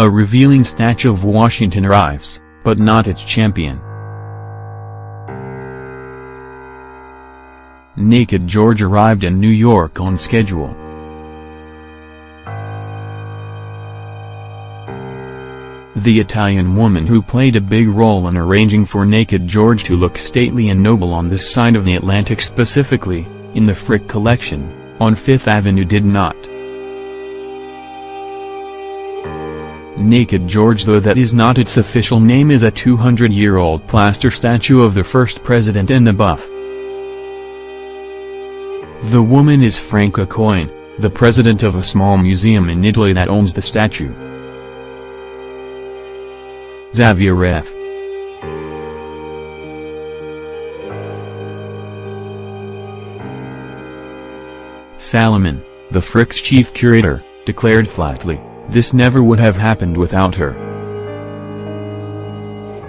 A revealing statue of Washington arrives, but not its champion. Naked George arrived in New York on schedule. The Italian woman who played a big role in arranging for Naked George to look stately and noble on this side of the Atlantic, specifically, in the Frick collection, on Fifth Avenue, did not. Naked George, though that is not its official name, is a 200-year-old plaster statue of the first president and the buff. The woman is Franca Coin, the president of a small museum in Italy that owns the statue. Xavier F. Salomon, the Frick's chief curator, declared flatly, "This never would have happened without her."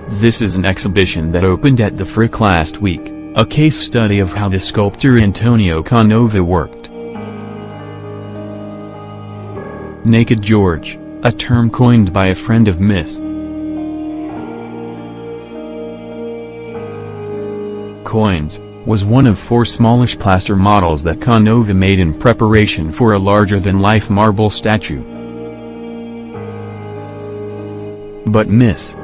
This is an exhibition that opened at the Frick last week, a case study of how the sculptor Antonio Canova worked. Naked George, a term coined by a friend of Miss Coin's, was one of 4 smallish plaster models that Canova made in preparation for a larger-than-life marble statue. But Miss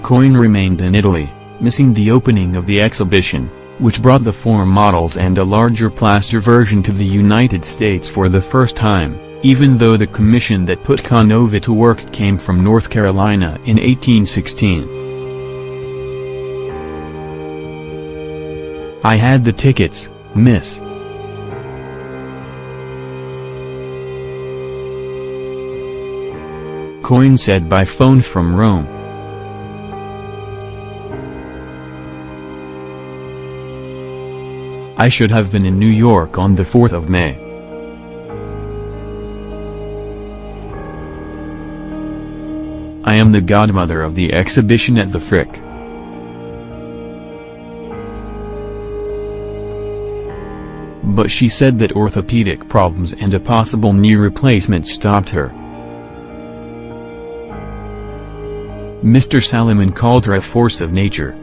Coin remained in Italy, missing the opening of the exhibition, which brought the 4 models and a larger plaster version to the United States for the first time, even though the commission that put Canova to work came from North Carolina in 1816. "I had the tickets, Miss Coin said by phone from Rome. "I should have been in New York on the 4th of May. I am the godmother of the exhibition at the Frick." But she said that orthopedic problems and a possible knee replacement stopped her. Mr. Salomon called her a force of nature.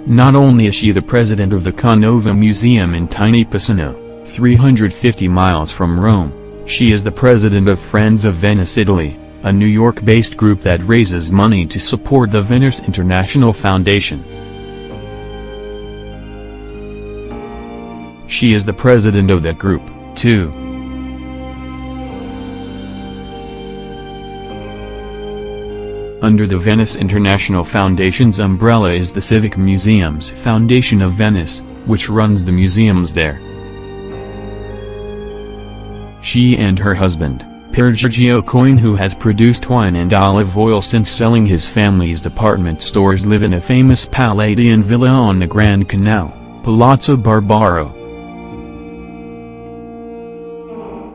Not only is she the president of the Canova Museum in tiny Pisano, 350 miles from Rome, she is the president of Friends of Venice Italy, a New York-based group that raises money to support the Venice International Foundation. She is the president of that group, too. Under the Venice International Foundation's umbrella is the Civic Museums Foundation of Venice, which runs the museums there. She and her husband, Pier Giorgio Coin, who has produced wine and olive oil since selling his family's department stores, live in a famous Palladian villa on the Grand Canal, Palazzo Barbaro.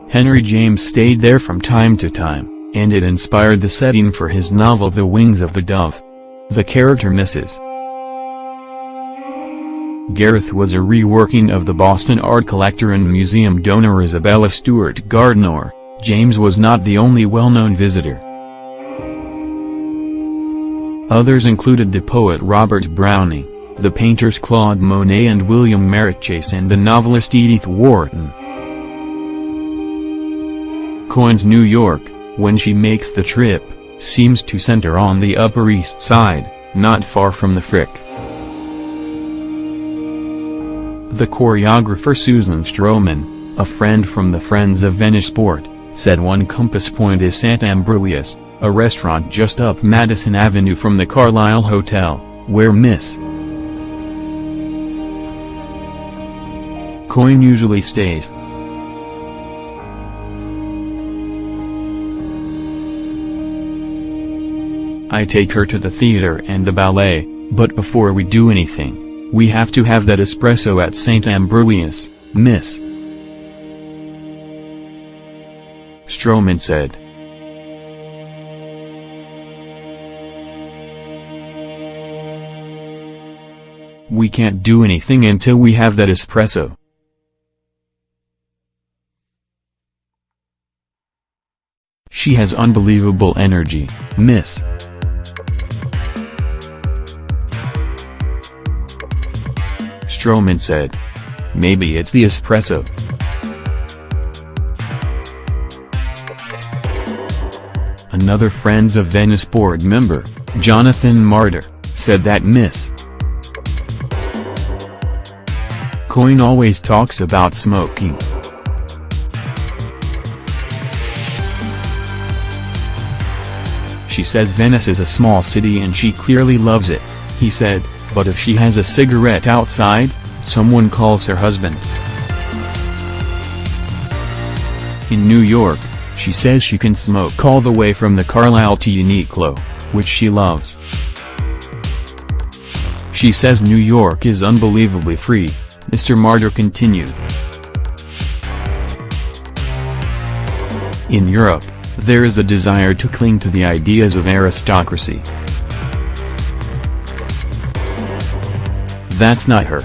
Henry James stayed there from time to time, and it inspired the setting for his novel The Wings of the Dove. The character Mrs. Gareth was a reworking of the Boston art collector and museum donor Isabella Stewart Gardner. James was not the only well-known visitor. Others included the poet Robert Browning, the painters Claude Monet and William Merritt Chase, and the novelist Edith Wharton. Coin's New York, when she makes the trip, seems to center on the Upper East Side, not far from the Frick. The choreographer Susan Stroman, a friend from the Friends of Venice Sport, said one compass point is Sant'Ambroius, a restaurant just up Madison Avenue from the Carlisle Hotel, where Miss Coin usually stays. I take her to the theater and the ballet, but before we do anything, we have to have that espresso at Sant'Ambroius, Miss Stroman said. We can't do anything until we have that espresso. She has unbelievable energy, miss. Stroman said. Maybe it's the espresso. Another Friends of Venice board member, Jonathan Martyr, said that Miss Coyne always talks about smoking. She says Venice is a small city and she clearly loves it, he said, but if she has a cigarette outside, someone calls her husband. In New York, she says she can smoke all the way from the Carlisle to Uniqlo, which she loves. She says New York is unbelievably free, Mr. Martyr continued. In Europe, there is a desire to cling to the ideas of aristocracy. That's not her.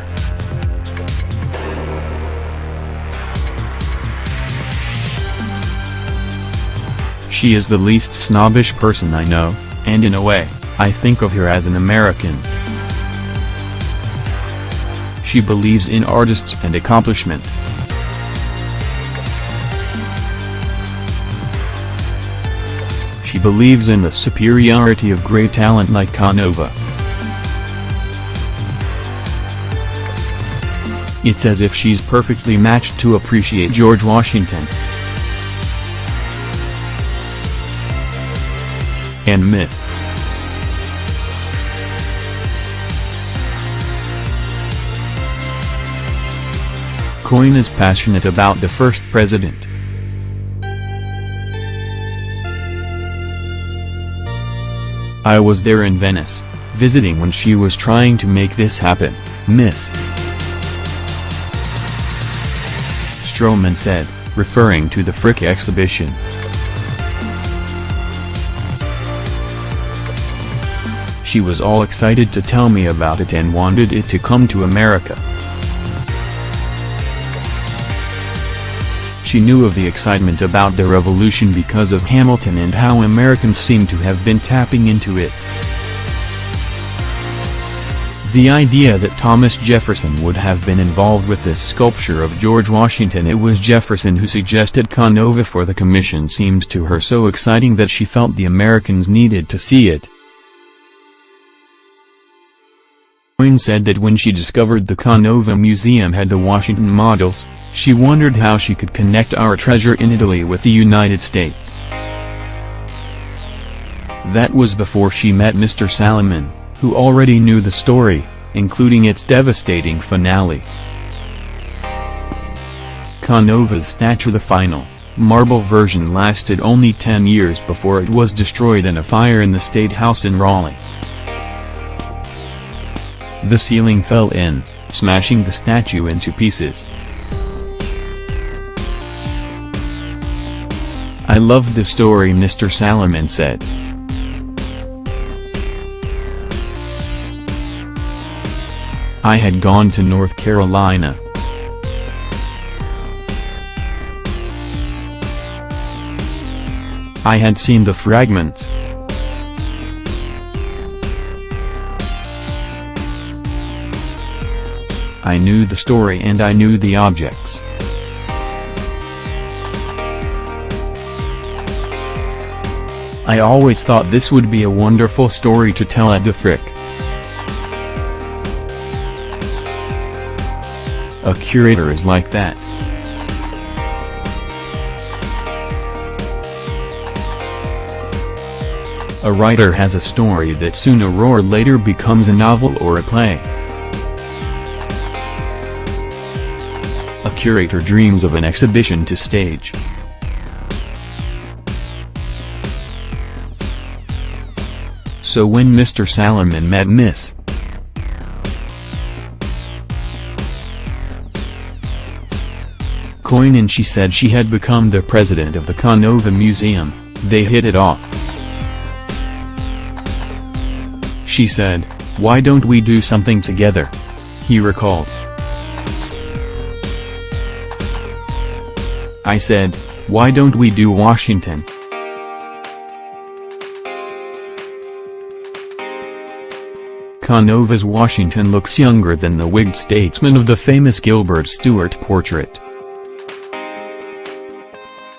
She is the least snobbish person I know, and in a way, I think of her as an American. She believes in artists and accomplishment. She believes in the superiority of great talent like Canova. It's as if she's perfectly matched to appreciate George Washington. And Miss Coyne is passionate about the first president. I was there in Venice, visiting when she was trying to make this happen, Miss Stroman said, referring to the Frick exhibition. She was all excited to tell me about it and wanted it to come to America. She knew of the excitement about the revolution because of Hamilton and how Americans seem to have been tapping into it. The idea that Thomas Jefferson would have been involved with this sculpture of George Washington, it was Jefferson who suggested Canova for the commission, seemed to her so exciting that she felt the Americans needed to see it. Coyne said that when she discovered the Canova Museum had the Washington models, she wondered how she could connect our treasure in Italy with the United States. That was before she met Mr. Salomon, who already knew the story, including its devastating finale. Canova's statue, the final, marble version, lasted only 10 years before it was destroyed in a fire in the State House in Raleigh. The ceiling fell in, smashing the statue into pieces. I loved the story, Mr. Salomon said. I had gone to North Carolina. I had seen the fragments. I knew the story and I knew the objects. I always thought this would be a wonderful story to tell at the Frick. A curator is like that. A writer has a story that sooner or later becomes a novel or a play. A curator dreams of an exhibition to stage. So when Mr. Salomon met Miss Coyne and she said she had become the president of the Canova Museum, they hit it off. She said, "Why don't we do something together?" he recalled. I said, "Why don't we do Washington?" Canova's Washington looks younger than the wigged statesman of the famous Gilbert Stuart portrait.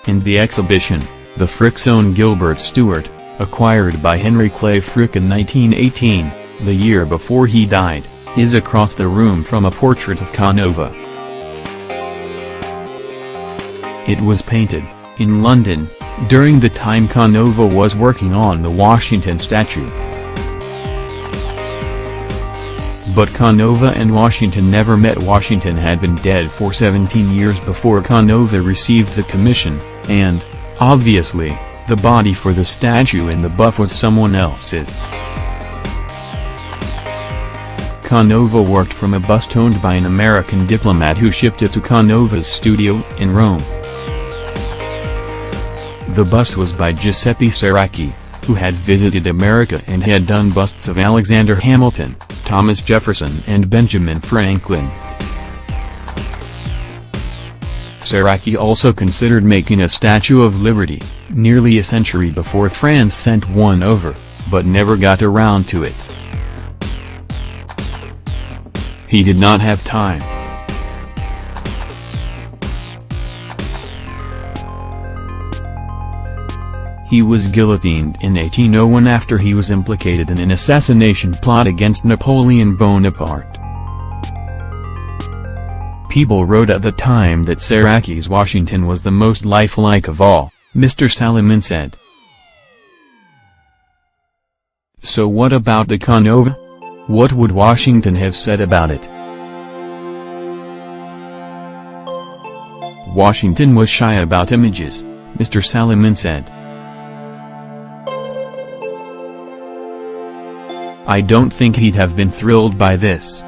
In the exhibition, the Frick's own Gilbert Stuart, acquired by Henry Clay Frick in 1918, the year before he died, is across the room from a portrait of Canova. It was painted, in London, during the time Canova was working on the Washington statue. But Canova and Washington never met. Washington had been dead for 17 years before Canova received the commission, and, obviously, the body for the statue in the buff was someone else's. Canova worked from a bust owned by an American diplomat who shipped it to Canova's studio in Rome. The bust was by Giuseppe Ceracchi, who had visited America and had done busts of Alexander Hamilton, Thomas Jefferson and Benjamin Franklin. Ceracchi also considered making a Statue of Liberty, nearly a century before France sent one over, but never got around to it. He did not have time. He was guillotined in 1801 after he was implicated in an assassination plot against Napoleon Bonaparte. People wrote at the time that Ceracchi's Washington was the most lifelike of all, Mr. Salomon said. So what about the Canova? What would Washington have said about it? Washington was shy about images, Mr. Salomon said. I don't think he'd have been thrilled by this.